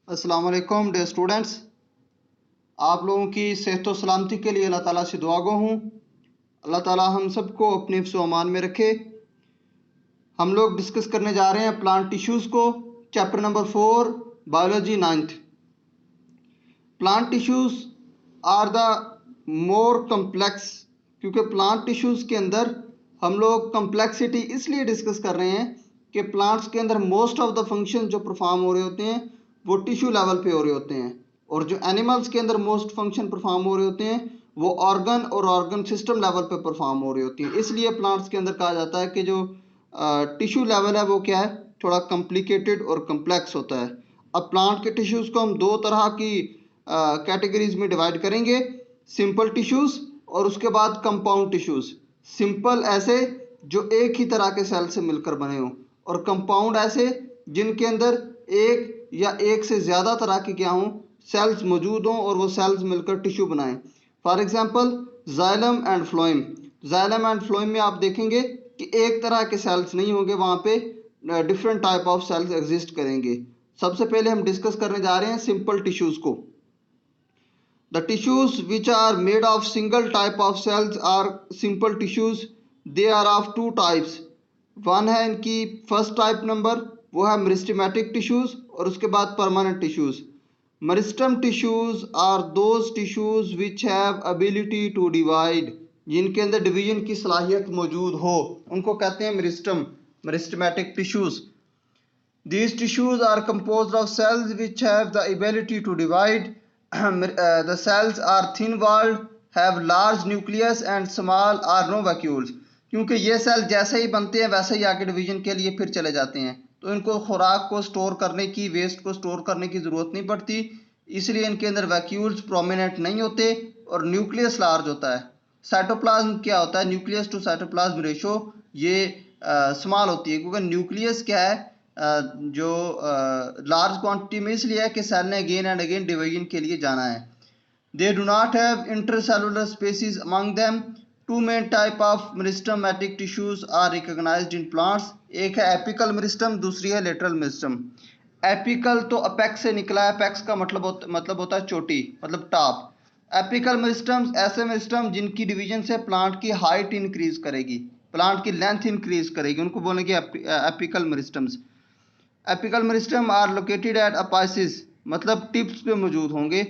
अस्सलाम वालेकुम dear students. आप लोगों की सेहत व सलामती के लिए अल्लाह ताला से दुआ गो हूँ। अल्लाह ताला हम सबको अपने हिफ्ज़ व अमान में रखे। हम लोग डिस्कस करने जा रहे हैं प्लांट टिश्यूज़ को, chapter number 4 biology 9th। Plant tissues are the more complex, क्योंकि प्लांट टिश्यूज़ के अंदर हम लोग कम्प्लेक्सिटी इसलिए डिस्कस कर रहे हैं कि प्लांट्स के अंदर मोस्ट ऑफ द फंक्शन जो परफॉर्म हो रहे होते हैं वो टिश्यू लेवल पे हो रहे होते हैं, और जो एनिमल्स के अंदर मोस्ट फंक्शन परफॉर्म हो रहे होते हैं वो ऑर्गन और ऑर्गन सिस्टम लेवल पे परफॉर्म हो रही होती है। इसलिए प्लांट्स के अंदर कहा जाता है कि जो टिश्यू लेवल है वो क्या है, थोड़ा कॉम्प्लिकेटेड और कम्प्लेक्स होता है। अब प्लांट के टिश्यूज़ को हम दो तरह की कैटेगरीज में डिवाइड करेंगे, सिंपल टिश्यूज़ और उसके बाद कंपाउंड टिश्यूज़। सिंपल ऐसे जो एक ही तरह के सेल से मिलकर बने हों, और कंपाउंड ऐसे जिनके अंदर एक या एक से ज़्यादा तरह के क्या हों, सेल्स मौजूद हों और वो सेल्स मिलकर टिश्यू बनाएं। For example xylem and phloem. Xylem and phloem में आप देखेंगे कि एक तरह के सेल्स नहीं होंगे, वहाँ पे different type of cells exist करेंगे। सबसे पहले हम डिस्कस करने जा रहे हैं सिंपल टिश्यूज़ को। The tissues which are made of single type of cells are simple tissues. They are of two types. One है इनकी फर्स्ट टाइप नंबर, वो है मेरिस्टेमेटिक टिश्यूज, और उसके बाद permanent tissues. Meristem tissues are those tissues which have ability to divide, जिनके अंदर division की सलाहियत मौजूद हो उनको कहते हैं meristematic tissues. These tissues are composed of cells which have the ability to divide. The cells are thin-walled, have large nucleus and small or no vacuoles. क्योंकि ये सेल जैसे ही बनते हैं वैसे ही आगे डिवीजन के लिए फिर चले जाते हैं, तो इनको खुराक को स्टोर करने की, वेस्ट को स्टोर करने की ज़रूरत नहीं पड़ती, इसलिए इनके अंदर वैक्यूल्स प्रोमिनेंट नहीं होते और न्यूक्लियस लार्ज होता है। साइटोप्लाज्म क्या होता है, न्यूक्लियस टू साइटोप्लाज्म रेशो ये स्मॉल होती है, क्योंकि न्यूक्लियस क्या है, जो लार्ज क्वांटिटी में इसलिए है कि सेल ने अगेन एंड अगेन डिवीजन के लिए जाना है। They do not have intercellular spaces among them. Two main type of meristematic tissues are recognised in plants. एक है एपिकल मेरिस्टम, दूसरी है लेटरल मेरिस्टम। एपिकल तो अपेक्स से निकला है, अपेक्स का मतलब होता है चोटी, मतलब टॉप। एपिकल मेरिस्टम्स ऐसे मेरिस्टम जिनकी डिवीजन से प्लांट की हाइट इंक्रीज करेगी, प्लांट की लेंथ इंक्रीज करेगी, उनको बोलेंगे apical meristems. Apical meristem are located at apices, मतलब टिप्स पे मौजूद होंगे,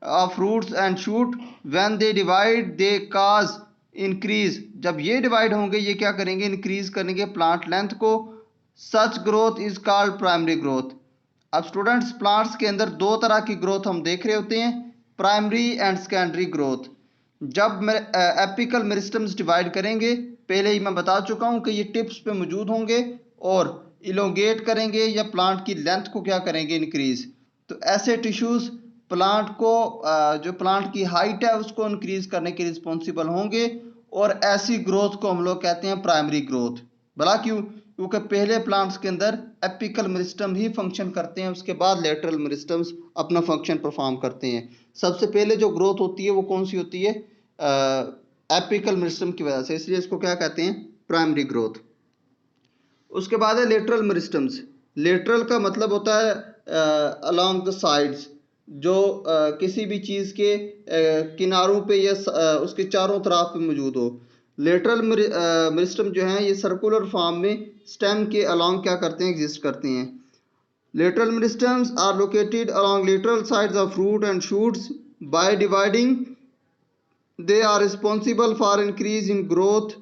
of roots and shoot. When they divide they cause increase, जब ये डिवाइड होंगे ये क्या करेंगे, इंक्रीज करेंगे प्लांट लेंथ को। Such growth is called primary growth. अब स्टूडेंट्स, प्लांट्स के अंदर दो तरह की ग्रोथ हम देख रहे होते हैं, प्राइमरी एंड सेकेंडरी ग्रोथ। जब एपिकल मेरिस्टम्स डिवाइड करेंगे, पहले ही मैं बता चुका हूं कि ये टिप्स पे मौजूद होंगे और इलोंगेट करेंगे या प्लांट की लेंथ को क्या करेंगे, इंक्रीज। तो ऐसे टिश्यूज प्लांट को जो प्लांट की हाइट है उसको इंक्रीज करने के रिस्पॉन्सिबल होंगे, और ऐसी ग्रोथ को हम लोग कहते हैं प्राइमरी ग्रोथ। भला क्यों? क्योंकि पहले प्लांट्स के अंदर एपिकल मेरिस्टम ही फंक्शन करते हैं, उसके बाद लेटरल मेरिस्टम्स अपना फंक्शन परफॉर्म करते हैं। सबसे पहले जो ग्रोथ होती है वो कौन सी होती है, एपिकल मेरिस्टम की वजह से, इसलिए इसको क्या कहते हैं, प्राइमरी ग्रोथ। उसके बाद है लेटरल मेरिस्टम्स। लेटरल का मतलब होता है अलोंग द साइड्स, जो किसी भी चीज़ के किनारों पे या उसके चारों तरफ पे मौजूद हो। लेटरल मेरिस्टम जो है ये सर्कुलर फॉर्म में स्टेम के अलोंग क्या करते हैं, एग्जिस्ट करते हैं। Lateral meristems are located along lateral sides of root and shoots. By dividing they are responsible for increase in growth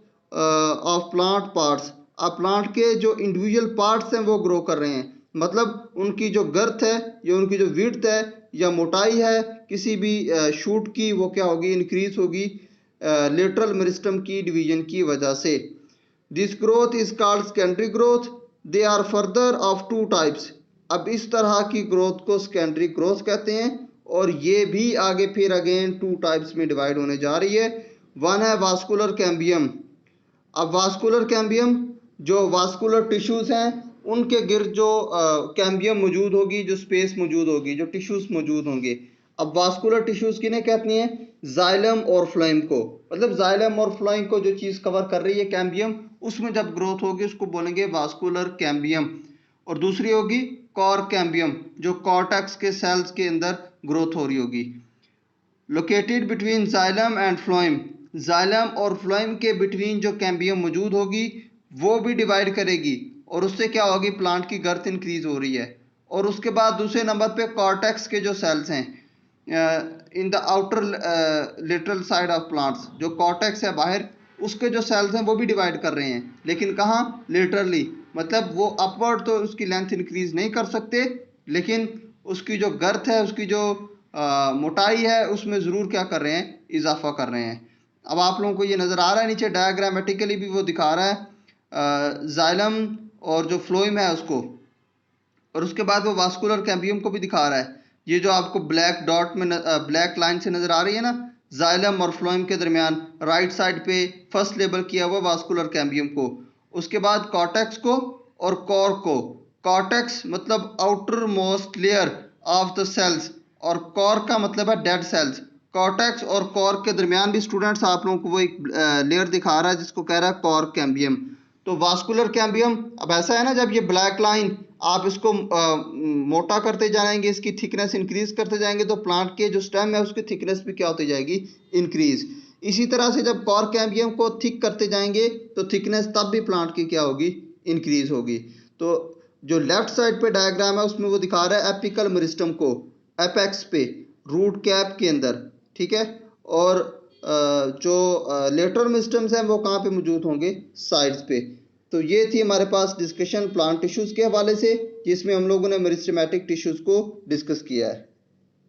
of plant parts. अब प्लांट के जो इंडिविजुअल पार्ट्स हैं वो ग्रो कर रहे हैं, मतलब उनकी जो गर्थ है या उनकी जो विड्थ है या मोटाई है किसी भी शूट की, वो क्या होगी, इंक्रीज होगी लेटरल मेरिस्टम की डिवीजन की वजह से। This growth is called secondary growth. They are further of two types. अब इस तरह की ग्रोथ को सेकेंडरी ग्रोथ कहते हैं, और ये भी आगे फिर अगेन टू टाइप्स में डिवाइड होने जा रही है। वन है वास्कुलर कैम्बियम। अब वास्कुलर कैम्बियम, जो वास्कुलर टिश्यूज हैं उनके गिर्द जो कैम्बियम मौजूद होगी, जो स्पेस मौजूद होगी, जो टिश्यूज मौजूद होंगे। अब वास्कुलर टिश्यूज किन्हें कहती हैं, जाइलम और फ्लोएम को। मतलब जाइलम और फ्लोएम को जो चीज़ कवर कर रही है कैम्बियम, उसमें जब ग्रोथ होगी उसको बोलेंगे वास्कुलर कैम्बियम। और दूसरी होगी कॉर कैम्बियम, जो कॉर्टेक्स के सेल्स के अंदर ग्रोथ हो रही होगी। Located between xylem and phloem, xylem और फ्लोएम के बिटवीन जो कैम्बियम मौजूद होगी वो भी डिवाइड करेगी और उससे क्या होगी, प्लांट की गर्थ इंक्रीज हो रही है। और उसके बाद दूसरे नंबर पे कॉर्टेक्स के जो सेल्स हैं in the outer lateral side of plants, जो कॉर्टेक्स है बाहर, उसके जो सेल्स हैं वो भी डिवाइड कर रहे हैं, लेकिन कहाँ, लेटरली, मतलब वो अपवर्ड तो उसकी लेंथ इंक्रीज नहीं कर सकते, लेकिन उसकी जो गर्थ है, उसकी जो मोटाई है, उसमें ज़रूर क्या कर रहे हैं, इजाफा कर रहे हैं। अब आप लोगों को ये नज़र आ रहा है नीचे डायग्रामेटिकली भी वो दिखा रहा है जाइलम और जो फ्लोएम है उसको, और उसके बाद वो वास्कुलर कैम्बियम को भी दिखा रहा है। ये जो आपको ब्लैक डॉट में ब्लैक लाइन से नज़र आ रही है ना, जाइलम और फ्लोएम के दरमियान राइट साइड पे फर्स्ट लेबल किया हुआ वास्कुलर कैम्बियम को, उसके बाद कॉर्टेक्स को और कोर को। कॉर्टेक्स मतलब outermost layer of the cells और कोर का मतलब है डेड सेल्स। कॉर्टेक्स और कोर के दरमियान भी स्टूडेंट्स आप लोगों को वो एक लेयर दिखा रहा है जिसको कह रहा है कोर कैम्बियम। तो वास्कुलर कैम्बियम, अब ऐसा है ना, जब ये ब्लैक लाइन आप इसको मोटा करते जाएंगे, इसकी थिकनेस इंक्रीज करते जाएंगे, तो प्लांट के जो स्टेम है उसकी थिकनेस भी क्या होती जाएगी, इंक्रीज। इसी तरह से जब कोर कैम्बियम को थिक करते जाएंगे तो थिकनेस तब भी प्लांट की क्या होगी, इंक्रीज होगी। तो जो लेफ्ट साइड पे डायग्राम है उसमें वो दिखा रहा है एपिकल मेरिस्टम को एपेक्स पे, रूट कैप के अंदर, ठीक है, और जो लेटरल मेरिस्टम्स हैं वो कहाँ पे मौजूद होंगे, साइड्स पे। तो ये थी हमारे पास डिस्कशन प्लांट टिश्यूज़ के हवाले से, जिसमें हम लोगों ने मेरिस्टेमेटिक टिश्यूज़ को डिस्कस किया है।